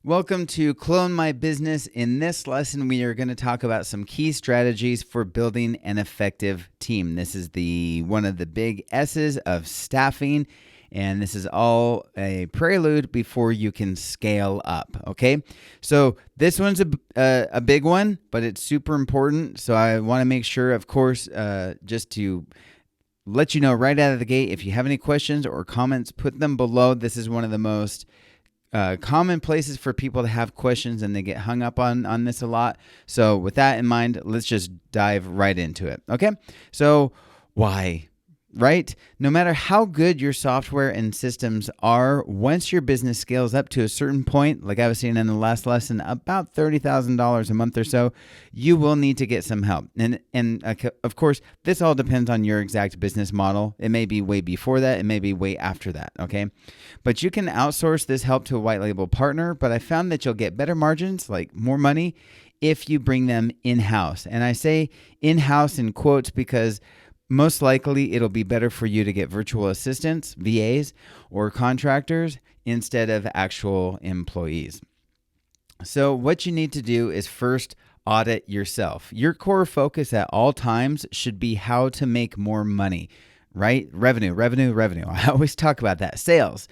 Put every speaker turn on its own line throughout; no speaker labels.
Welcome to Clone My Business. In this lesson, we are going to talk about some key strategies for building an effective team. This is one of the big S's of staffing, and this is all a prelude before you can scale up, okay? So this one's a big one, but it's super important. So I want to make sure, of course, just to let you know right out of the gate, if you have any questions or comments, put them below. This is one of the most common places for people to have questions, and they get hung up on this a lot. So with that in mind, let's just dive right into it. Okay. So why? Right? No matter how good your software and systems are, once your business scales up to a certain point, like I was saying in the last lesson, about $30,000 a month or so, you will need to get some help. And of course, this all depends on your exact business model. It may be way before that. It may be way after that. Okay. But you can outsource this help to a white label partner. But I found that you'll get better margins, like more money, if you bring them in-house. And I say in-house in quotes because most likely, it'll be better for you to get virtual assistants, VAs, or contractors instead of actual employees. So what you need to do is first audit yourself. Your core focus at all times should be how to make more money, right? Revenue. I always talk about that. Sales.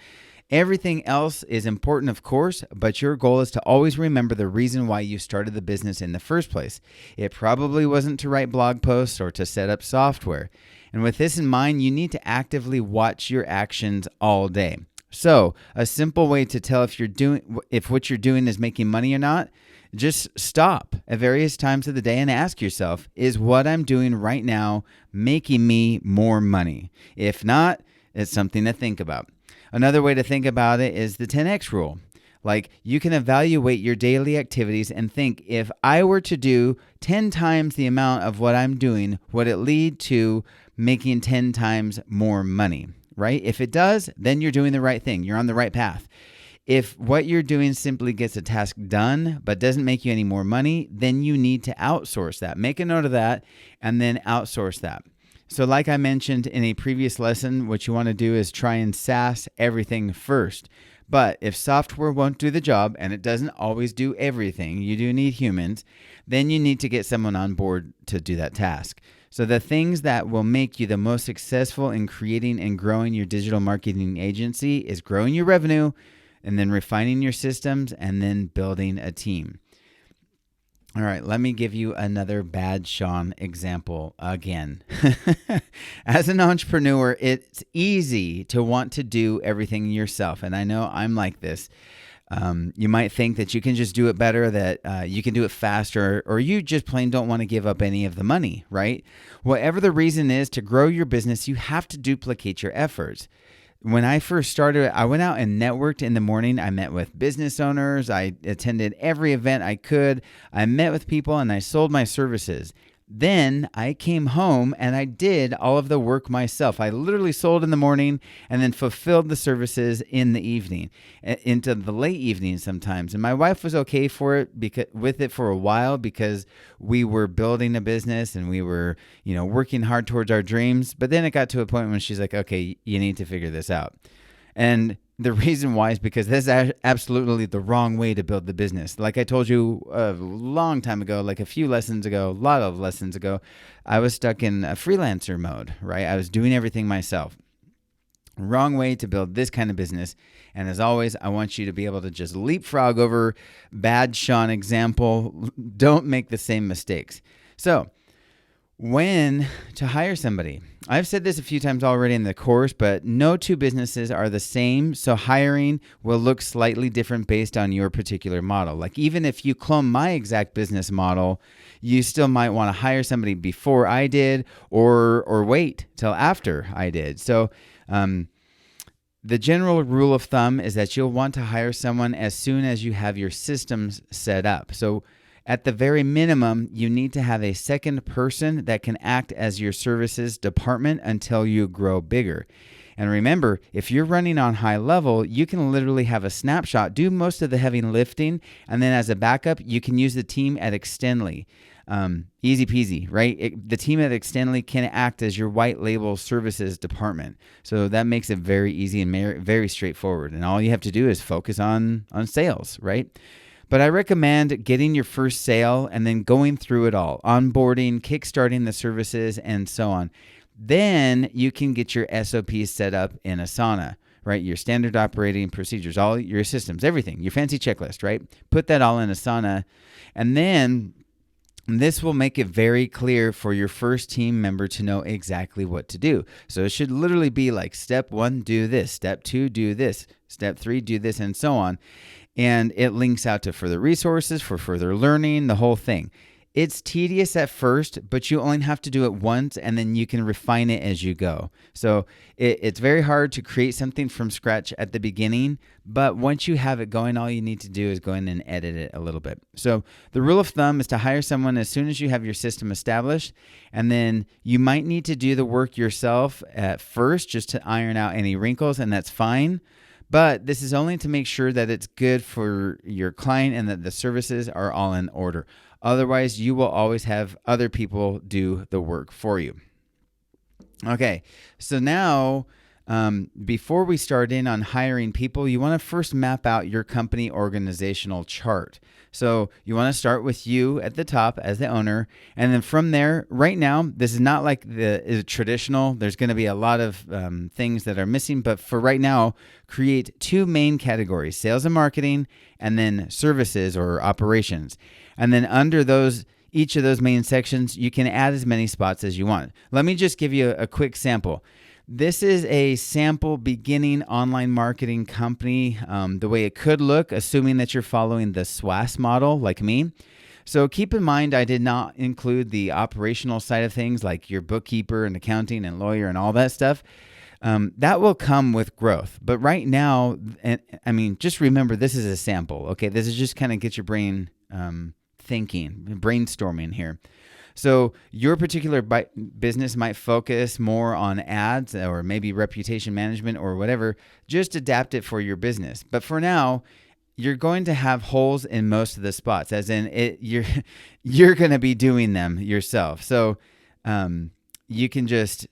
Everything else is important, of course, but your goal is to always remember the reason why you started the business in the first place. It probably wasn't to write blog posts or to set up software. And with this in mind, you need to actively watch your actions all day. So, a simple way to tell if what you're doing is making money or not, just stop at various times of the day and ask yourself, is what I'm doing right now making me more money? If not, it's something to think about. Another way to think about it is the 10X rule. Like, you can evaluate your daily activities and think, if I were to do 10 times the amount of what I'm doing, would it lead to making 10 times more money, right? If it does, then you're doing the right thing. You're on the right path. If what you're doing simply gets a task done but doesn't make you any more money, then you need to outsource that. Make a note of that and then outsource that. So like I mentioned in a previous lesson, what you want to do is try and SaaS everything first. But if software won't do the job, and it doesn't always do everything, you do need humans, then you need to get someone on board to do that task. So the things that will make you the most successful in creating and growing your digital marketing agency is growing your revenue, and then refining your systems, and then building a team. All right, let me give you another bad Sean example again. As an entrepreneur, it's easy to want to do everything yourself. And I know I'm like this. You might think that you can just do it better, that you can do it faster, or you just plain don't want to give up any of the money, right? Whatever the reason is to grow your business, you have to duplicate your efforts. When I first started, I went out and networked in the morning. I met with business owners. I attended every event I could. I met with people and I sold my services. Then I came home and I did all of the work myself. I literally sold in the morning and then fulfilled the services in the evening, into the late evening sometimes. And my wife was okay with it for a while because we were building a business and we were, working hard towards our dreams. But then it got to a point when she's like, okay, you need to figure this out. And the reason why is because this is absolutely the wrong way to build the business. Like I told you a long time ago, like a few lessons ago, a lot of lessons ago, I was stuck in a freelancer mode, right? I was doing everything myself. Wrong way to build this kind of business. And as always, I want you to be able to just leapfrog over bad Sean example. Don't make the same mistakes. So, when to hire somebody. I've said this a few times already in the course, but no two businesses are the same, so hiring will look slightly different based on your particular model. Like, even if you clone my exact business model, you still might want to hire somebody before I did or wait till after I did. So the general rule of thumb is that you'll want to hire someone as soon as you have your systems set up. So at the very minimum, you need to have a second person that can act as your services department until you grow bigger. And remember, if you're running on HighLevel, you can literally have a snapshot, do most of the heavy lifting, and then as a backup, you can use the team at Extendly. Easy peasy, right? The team at Extendly can act as your white label services department. So that makes it very easy and very straightforward. And all you have to do is focus on sales, right? But I recommend getting your first sale and then going through it all, onboarding, kickstarting the services, and so on. Then you can get your SOPs set up in Asana, right? Your standard operating procedures, all your systems, everything, your fancy checklist, right? Put that all in Asana. And then this will make it very clear for your first team member to know exactly what to do. So it should literally be like step 1, do this, step 2, do this, step 3, do this, and so on. And it links out to further resources for further learning, the whole thing. It's tedious at first, but you only have to do it once, and then you can refine it as you go. So it's very hard to create something from scratch at the beginning, but once you have it going, all you need to do is go in and edit it a little bit. So the rule of thumb is to hire someone as soon as you have your system established, and then you might need to do the work yourself at first just to iron out any wrinkles, and that's fine. But this is only to make sure that it's good for your client and that the services are all in order. Otherwise, you will always have other people do the work for you. Okay, so now before we start in on hiring people, you want to first map out your company organizational chart. So you want to start with you at the top as the owner. And then from there, right now, this is not like the traditional. There's going to be a lot of things that are missing. But for right now, create 2 main categories, sales and marketing, and then services or operations. And then under each of those main sections, you can add as many spots as you want. Let me just give you a quick sample. This is a sample beginning online marketing company, the way it could look, assuming that you're following the SaaS model like me. So keep in mind, I did not include the operational side of things like your bookkeeper and accounting and lawyer and all that stuff. That will come with growth. But right now, just remember, this is a sample. Okay, this is just kind of get your brain thinking, brainstorming here. So your particular business might focus more on ads or maybe reputation management or whatever. Just adapt it for your business. But for now, you're going to have holes in most of the spots, as in you're going to be doing them yourself. So you can just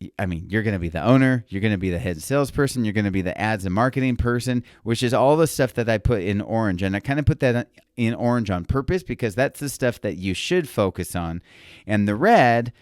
you're going to be the owner, you're going to be the head salesperson, you're going to be the ads and marketing person, which is all the stuff that I put in orange. And I kind of put that in orange on purpose because that's the stuff that you should focus on. And the red,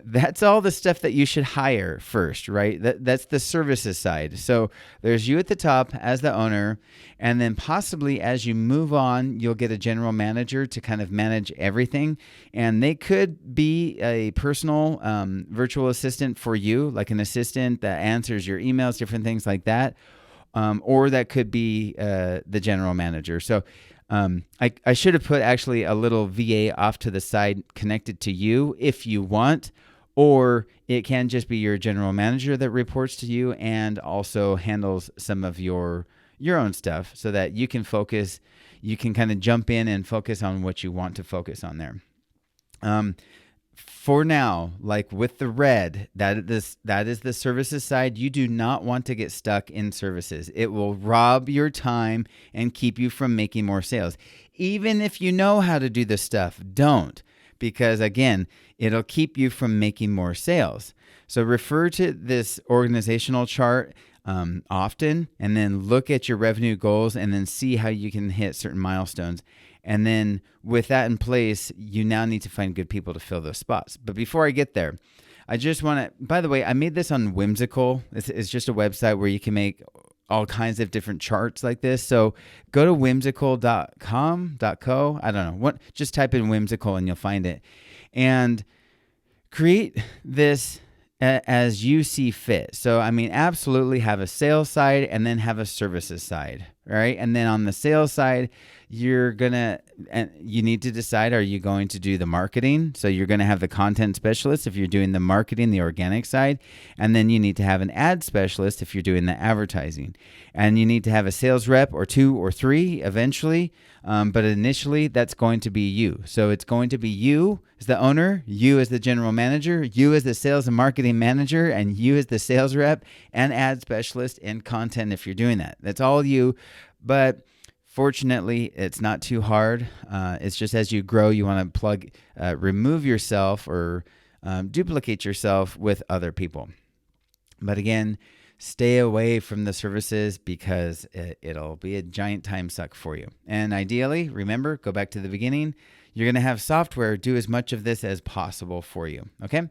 that's all the stuff that you should hire first, right? That's the services side. So there's you at the top as the owner, and then possibly as you move on, you'll get a general manager to kind of manage everything. And they could be a personal virtual assistant for you, like an assistant that answers your emails, different things like that. Or that could be the general manager. So I should have put actually a little VA off to the side connected to you if you want, or it can just be your general manager that reports to you and also handles some of your own stuff so that you can focus, you can kind of jump in and focus on what you want to focus on there. For now, like with the red, that is the services side. You do not want to get stuck in services. It will rob your time and keep you from making more sales. Even if you know how to do this stuff, don't, because again, it'll keep you from making more sales. So refer to this organizational chart often, and then look at your revenue goals and then see how you can hit certain milestones. And then with that in place, you now need to find good people to fill those spots. But before I get there, I just want to, by the way, I made this on Whimsical. It's just a website where you can make all kinds of different charts like this. So go to whimsical.com.co. I don't know. Just type in Whimsical and you'll find it. And create this as you see fit. So, absolutely have a sales side and then have a services side, right? And then on the sales side, you need to decide, are you going to do the marketing? So you're going to have the content specialist if you're doing the marketing, the organic side. And then you need to have an ad specialist if you're doing the advertising. And you need to have a sales rep or 2 or 3 eventually. But initially, that's going to be you. So it's going to be you as the owner, you as the general manager, you as the sales and marketing manager, and you as the sales rep and ad specialist and content if you're doing that. That's all you. But Fortunately, it's not too hard. It's just as you grow, you want to remove yourself or duplicate yourself with other people. But again, stay away from the services because it'll be a giant time suck for you. And ideally, remember, go back to the beginning. You're going to have software do as much of this as possible for you. Okay?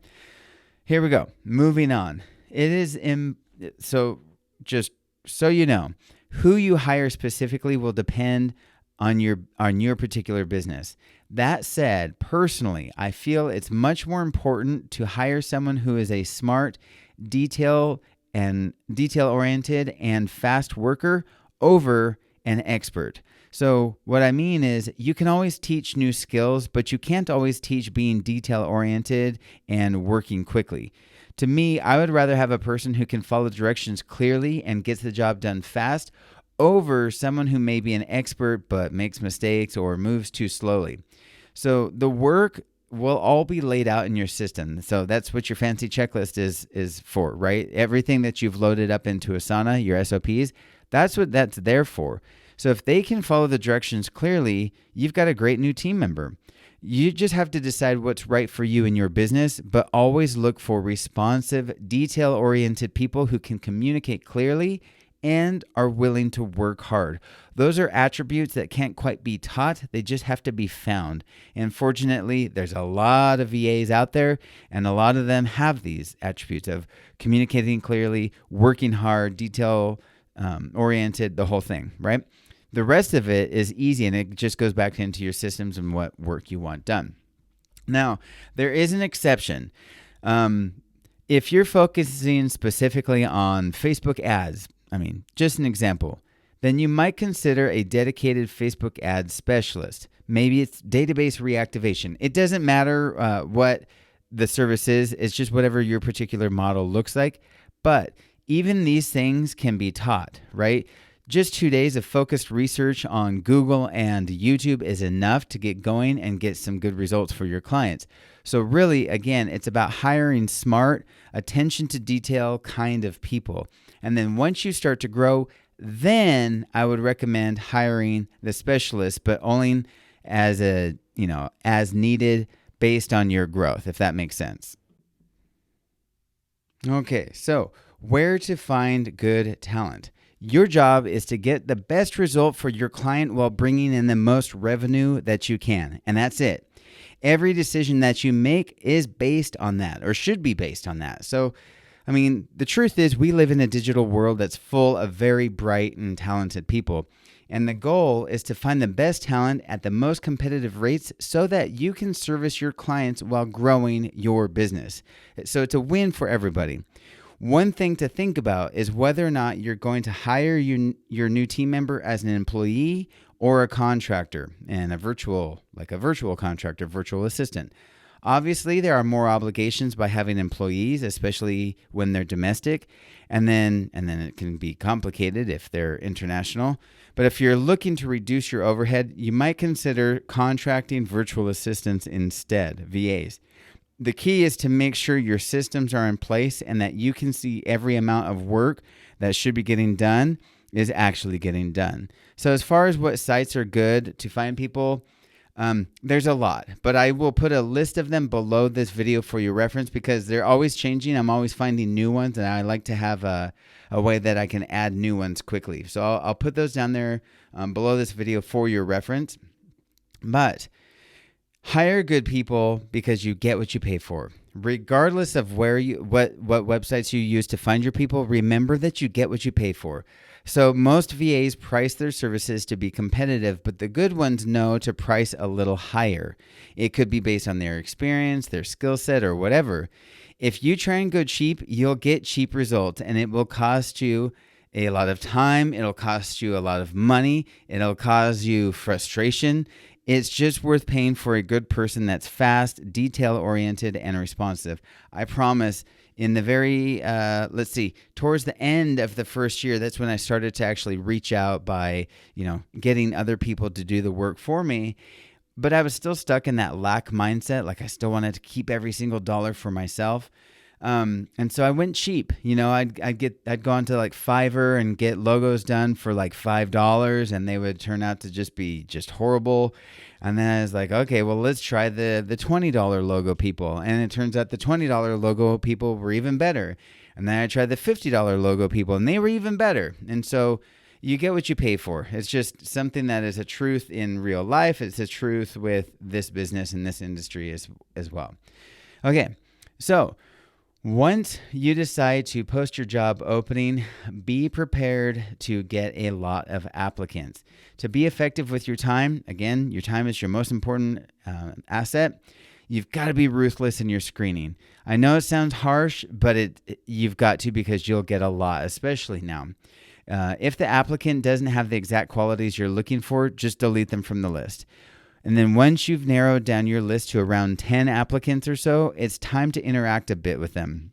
Here we go. Moving on. So just so you know, who you hire specifically will depend on your particular business. That said, personally, I feel it's much more important to hire someone who is a smart, detail-oriented and fast worker over an expert. So what I mean is you can always teach new skills, but you can't always teach being detail-oriented and working quickly. To me, I would rather have a person who can follow directions clearly and gets the job done fast over someone who may be an expert but makes mistakes or moves too slowly. So the work will all be laid out in your system. So that's what your fancy checklist is for, right? Everything that you've loaded up into Asana, your SOPs, that's what that's there for. So if they can follow the directions clearly, you've got a great new team member. You just have to decide what's right for you in your business, but always look for responsive, detail-oriented people who can communicate clearly and are willing to work hard. Those are attributes that can't quite be taught. They just have to be found. And fortunately, there's a lot of VAs out there, and a lot of them have these attributes of communicating clearly, working hard, detail-oriented, the whole thing, right? The rest of it is easy, and it just goes back into your systems and what work you want done. Now, there is an exception. If you're focusing specifically on Facebook ads, just an example, then you might consider a dedicated Facebook ad specialist. Maybe it's database reactivation. It doesn't matter what the service is. It's just whatever your particular model looks like. But even these things can be taught, right? Just 2 days of focused research on Google and YouTube is enough to get going and get some good results for your clients. So really, again, it's about hiring smart, attention to detail kind of people. And then once you start to grow, then I would recommend hiring the specialist, but only as needed based on your growth, if that makes sense. Okay, so where to find good talent? Your job is to get the best result for your client while bringing in the most revenue that you can, and that's it. Every decision that you make is based on that, or should be based on that. So, the truth is we live in a digital world that's full of very bright and talented people, and the goal is to find the best talent at the most competitive rates so that you can service your clients while growing your business. So it's a win for everybody. One thing to think about is whether or not you're going to hire your new team member as an employee or a contractor, and a virtual contractor, virtual assistant. Obviously, there are more obligations by having employees, especially when they're domestic, and then it can be complicated if they're international. But if you're looking to reduce your overhead, you might consider contracting virtual assistants instead, VAs. The key is to make sure your systems are in place and that you can see every amount of work that should be getting done is actually getting done. So as far as what sites are good to find people, there's a lot, but I will put a list of them below this video for your reference because they're always changing. I'm always finding new ones, and I like to have a way that I can add new ones quickly. So I'll put those down there below this video for your reference. But hire good people because you get what you pay for. Regardless of what websites you use to find your people, remember that you get what you pay for. So most VAs price their services to be competitive, but the good ones know to price a little higher. It could be based on their experience, their skill set, or whatever. If you try and go cheap, you'll get cheap results, and it will cost you a lot of time. It'll cost you a lot of money. It'll cause you frustration. It's just worth paying for a good person that's fast, detail-oriented, and responsive. I promise, in the very, towards the end of the first year, that's when I started to actually reach out by, getting other people to do the work for me. But I was still stuck in that lack mindset. Like I still wanted to keep every single dollar for myself. And so I went cheap. I'd go onto like Fiverr and get logos done for like $5, and they would turn out to just be just horrible. And then I was like, okay, well, let's try the $20 logo people. And it turns out the $20 logo people were even better. And then I tried the $50 logo people, and they were even better. And so you get what you pay for. It's just something that is a truth in real life. It's a truth with this business and this industry as well. Okay, so once you decide to post your job opening, be prepared to get a lot of applicants. To be effective with your time, again, your time is your most important asset. You've got to be ruthless in your screening. I know it sounds harsh, but you've got to, because you'll get a lot, especially now. If the applicant doesn't have the exact qualities you're looking for, just delete them from the list. And then once you've narrowed down your list to around 10 applicants or so, it's time to interact a bit with them.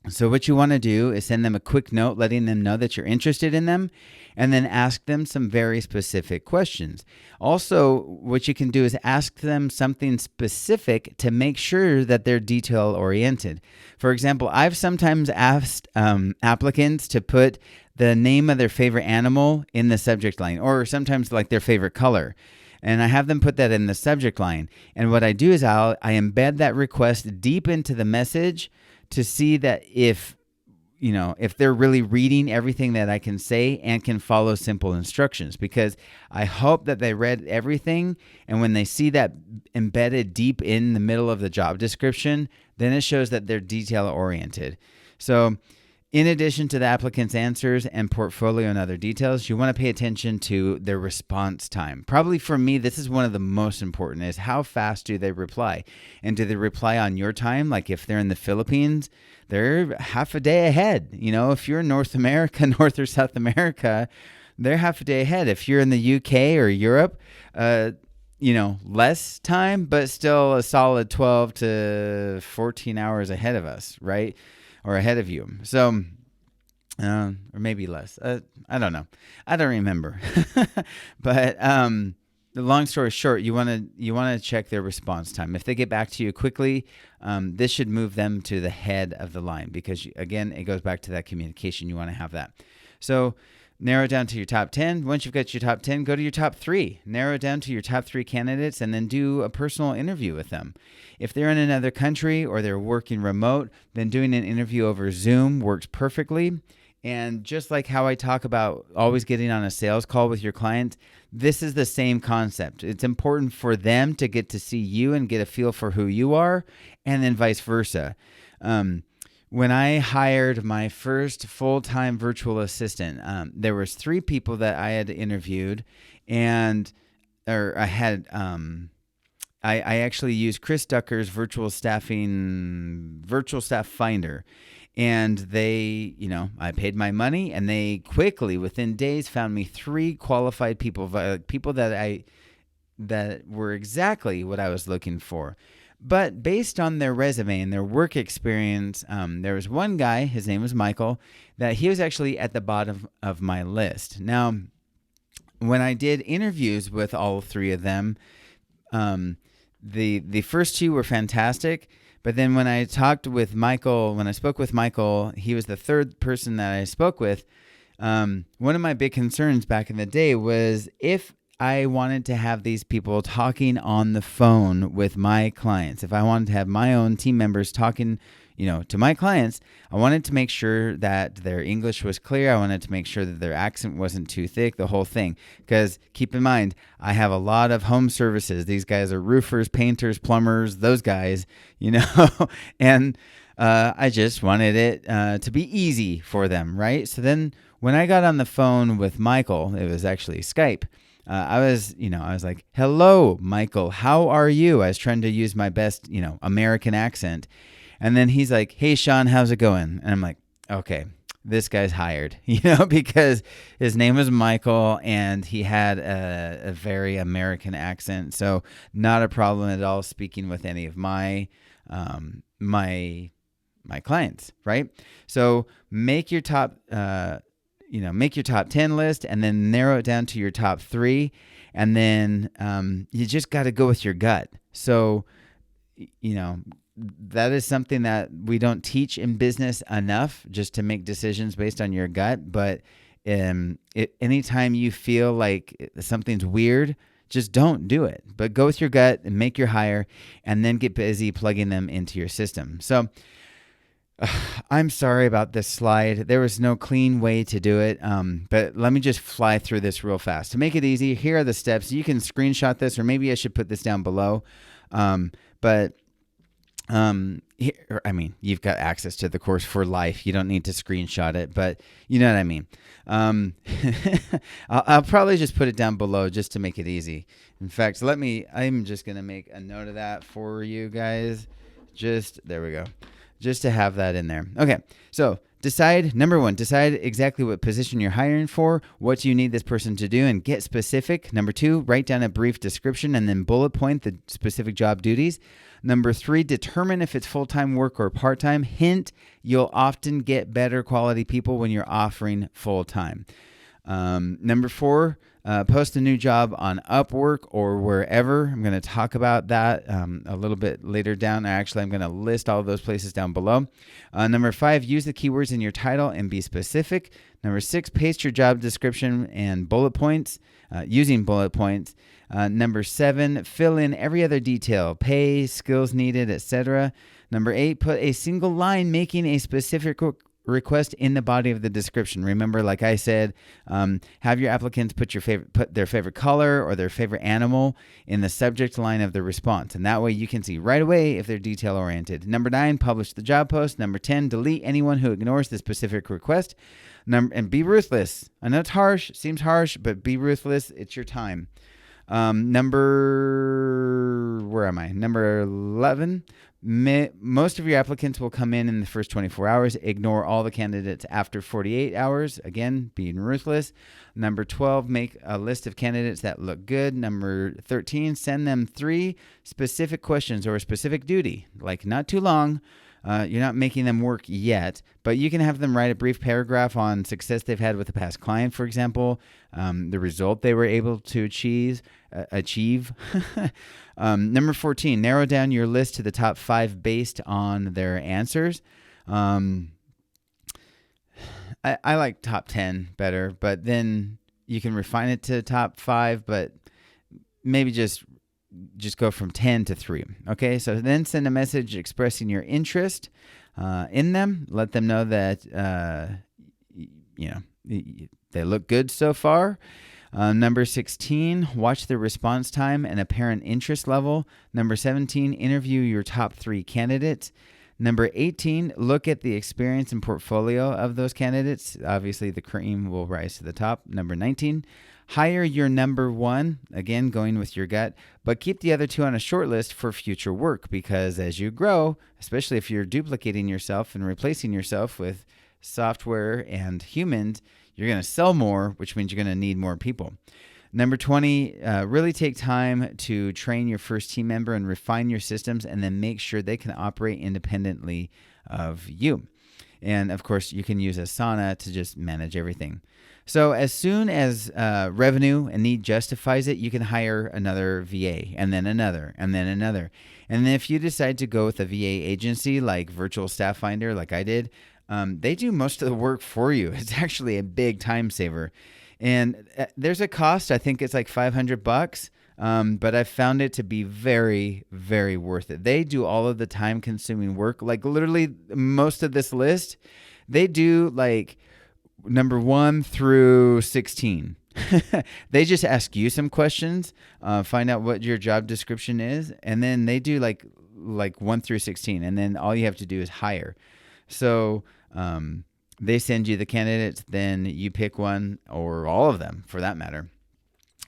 So what you want to do is send them a quick note letting them know that you're interested in them, and then ask them some very specific questions. Also, what you can do is ask them something specific to make sure that they're detail-oriented. For example, I've sometimes asked applicants to put the name of their favorite animal in the subject line, or sometimes like their favorite color. And I have them put that in the subject line. And what I do is I embed that request deep into the message to see that if they're really reading everything that I can say and can follow simple instructions, because I hope that they read everything. And when they see that embedded deep in the middle of the job description, then it shows that they're detail oriented. So in addition to the applicant's answers and portfolio and other details, you want to pay attention to their response time. Probably for me, this is one of the most important, is how fast do they reply? And do they reply on your time? Like if they're in the Philippines, they're half a day ahead. If you're in North America, North or South America, they're half a day ahead. If you're in the UK or Europe, less time, but still a solid 12 to 14 hours ahead of us, right? Or ahead of you. So, or maybe less. I don't know. I don't remember. But the long story short, you want to check their response time. If they get back to you quickly, this should move them to the head of the line, because again, it goes back to that communication. You want to have that. So narrow down to your top 10. Once you've got your top 10, go to your top 3. Narrow down to your top 3 candidates, and then do a personal interview with them. If they're in another country or they're working remote, then doing an interview over Zoom works perfectly. And just like how I talk about always getting on a sales call with your client, this is the same concept. It's important for them to get to see you and get a feel for who you are, and then vice versa. When I hired my first full-time virtual assistant, there was 3 people that I had interviewed, I actually used Chris Ducker's virtual staff finder, and they, I paid my money, and they quickly, within days, found me 3 qualified people that were exactly what I was looking for. But based on their resume and their work experience, there was one guy, his name was Michael, that he was actually at the bottom of my list. Now, when I did interviews with all 3 of them, the first 2 were fantastic. But then when I spoke with Michael, he was the 3rd person that I spoke with. One of my big concerns back in the day was if I wanted to have these people talking on the phone with my clients. If I wanted to have my own team members talking, to my clients, I wanted to make sure that their English was clear. I wanted to make sure that their accent wasn't too thick, the whole thing. Because keep in mind, I have a lot of home services. These guys are roofers, painters, plumbers, those guys, and I just wanted it to be easy for them, right? So then when I got on the phone with Michael, it was actually Skype. I was like, hello, Michael, how are you? I was trying to use my best, American accent. And then he's like, hey, Sean, how's it going? And I'm like, okay, this guy's hired, because his name was Michael and he had a very American accent. So not a problem at all speaking with any of my clients, right? So make your top make your top 10 list, and then narrow it down to your top 3. And then you just got to go with your gut. So, that is something that we don't teach in business enough, just to make decisions based on your gut. But anytime you feel like something's weird, just don't do it. But go with your gut and make your hire, and then get busy plugging them into your system. So I'm sorry about this slide. There was no clean way to do it, but let me just fly through this real fast. To make it easy, here are the steps. You can screenshot this, or maybe I should put this down below. You've got access to the course for life. You don't need to screenshot it, but you know what I mean. I'll probably just put it down below just to make it easy. In fact, I'm just going to make a note of that for you guys. There we go. Just to have that in there. Okay, so number one, decide exactly what position you're hiring for. What do you need this person to do, and get specific. Number two, write down a brief description and then bullet point the specific job duties. Number three, determine if it's full-time work or part-time. Hint, you'll often get better quality people when you're offering full-time. Number four, post a new job on Upwork or wherever. I'm going to talk about that a little bit later down. Actually, I'm going to list all of those places down below. Number five, use the keywords in your title and be specific. Number six, paste your job description and bullet points using bullet points. Number seven, fill in every other detail, pay, skills needed, etc. Number eight, put a single line making a specific request in the body of the description. Remember, like I said, have your applicants put their favorite color or their favorite animal in the subject line of the response, and that way you can see right away if they're detail oriented. Number 9, publish the job post. Number 10, delete anyone who ignores the specific request. And be ruthless. I know it's harsh, seems harsh, but be ruthless. It's your time. Number 11. Most of your applicants will come in the first 24 hours. Ignore all the candidates after 48 hours. Again, being ruthless. Number 12, make a list of candidates that look good. Number 13, send them 3 specific questions or a specific duty, like not too long. You're not making them work yet, but you can have them write a brief paragraph on success they've had with a past client, for example, the result they were able to achieve. Number 14, narrow down your list to the top 5 based on their answers. I like top 10 better, but then you can refine it to top 5, but maybe just go from 10 to 3. Okay, so then send a message expressing your interest in them. Let them know that they look good so far. Number 16, watch the response time and apparent interest level. Number 17, interview your top 3 candidates. Number 18, look at the experience and portfolio of those candidates. Obviously, the cream will rise to the top. Number 19, hire your number 1, again, going with your gut, but keep the other 2 on a short list for future work, because as you grow, especially if you're duplicating yourself and replacing yourself with software and humans, you're going to sell more, which means you're going to need more people. Number 20, really take time to train your first team member and refine your systems, and then make sure they can operate independently of you. And of course, you can use Asana to just manage everything. So as soon as revenue and need justifies it, you can hire another VA, and then another, and then another. And then if you decide to go with a VA agency like Virtual Staff Finder, like I did, they do most of the work for you. It's actually a big time saver. And there's a cost. I think it's like $500, but I've found it to be very, very worth it. They do all of the time-consuming work. Like literally most of this list, they do like number 1 through 16. They just ask you some questions, find out what your job description is, and then they do like 1 through 16, and then all you have to do is hire. So they send you the candidates, then you pick one, or all of them for that matter.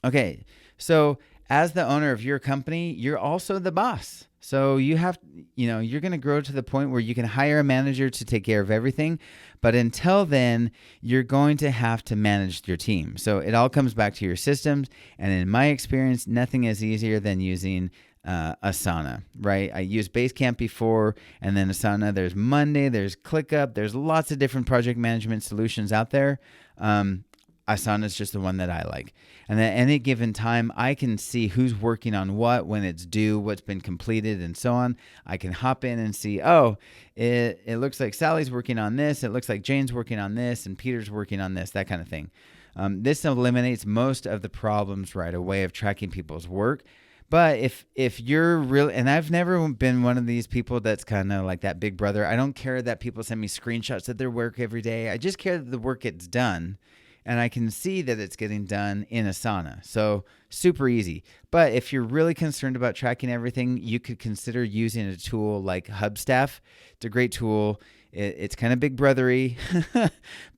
Okay, so as the owner of your company, you're also the boss. So you're going to grow to the point where you can hire a manager to take care of everything. But until then, you're going to have to manage your team. So it all comes back to your systems. And in my experience, nothing is easier than using Asana, right? I used Basecamp before, and then Asana. There's Monday, there's ClickUp, there's lots of different project management solutions out there. I Asana is just the one that I like. And at any given time, I can see who's working on what, when it's due, what's been completed, and so on. I can hop in and see, it looks like Sally's working on this. It looks like Jane's working on this, and Peter's working on this, that kind of thing. This eliminates most of the problems right away of tracking people's work. But if you're really, and I've never been one of these people that's kind of like that big brother. I don't care that people send me screenshots of their work every day. I just care that the work gets done, and I can see that it's getting done in Asana. So super easy. But if you're really concerned about tracking everything, you could consider using a tool like Hubstaff. It's a great tool. It's kind of big brothery,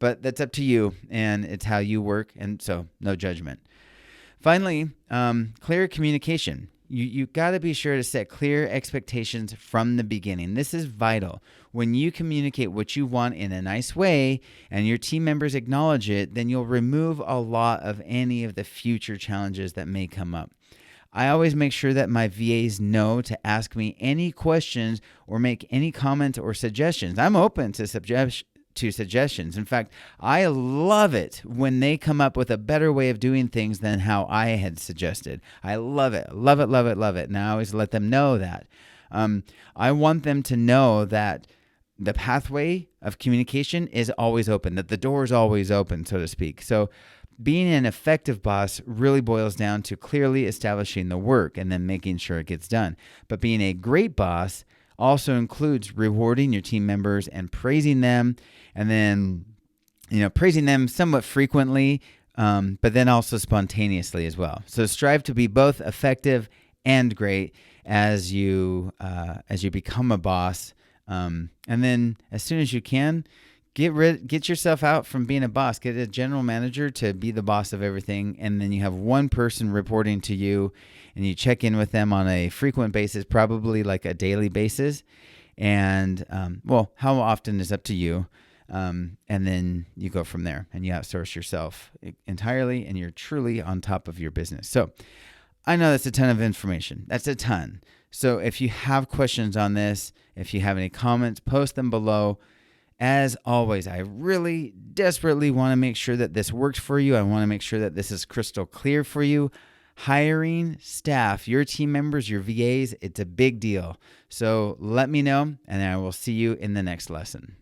but that's up to you, and it's how you work, and so no judgment. Finally, clear communication. You got to be sure to set clear expectations from the beginning. This is vital. When you communicate what you want in a nice way and your team members acknowledge it, then you'll remove a lot of any of the future challenges that may come up. I always make sure that my VAs know to ask me any questions or make any comments or suggestions. I'm open to suggestions. In fact, I love it when they come up with a better way of doing things than how I had suggested. I love it. Love it, love it, love it. And I always let them know that. I want them to know that the pathway of communication is always open, that the door is always open, so to speak. So being an effective boss really boils down to clearly establishing the work and then making sure it gets done. But being a great boss also includes rewarding your team members and praising them, and then, praising them somewhat frequently, but then also spontaneously as well. So strive to be both effective and great as you become a boss. And then as soon as you can, get yourself out from being a boss. Get a general manager to be the boss of everything, and then you have one person reporting to you, and you check in with them on a frequent basis, probably like a daily basis. And how often is up to you. And then you go from there, and you outsource yourself entirely, and you're truly on top of your business. So I know that's a ton of information. That's a ton. So if you have questions on this, if you have any comments, post them below. As always, I really desperately want to make sure that this works for you. I want to make sure that this is crystal clear for you. Hiring staff, your team members, your VAs, it's a big deal. So let me know, and I will see you in the next lesson.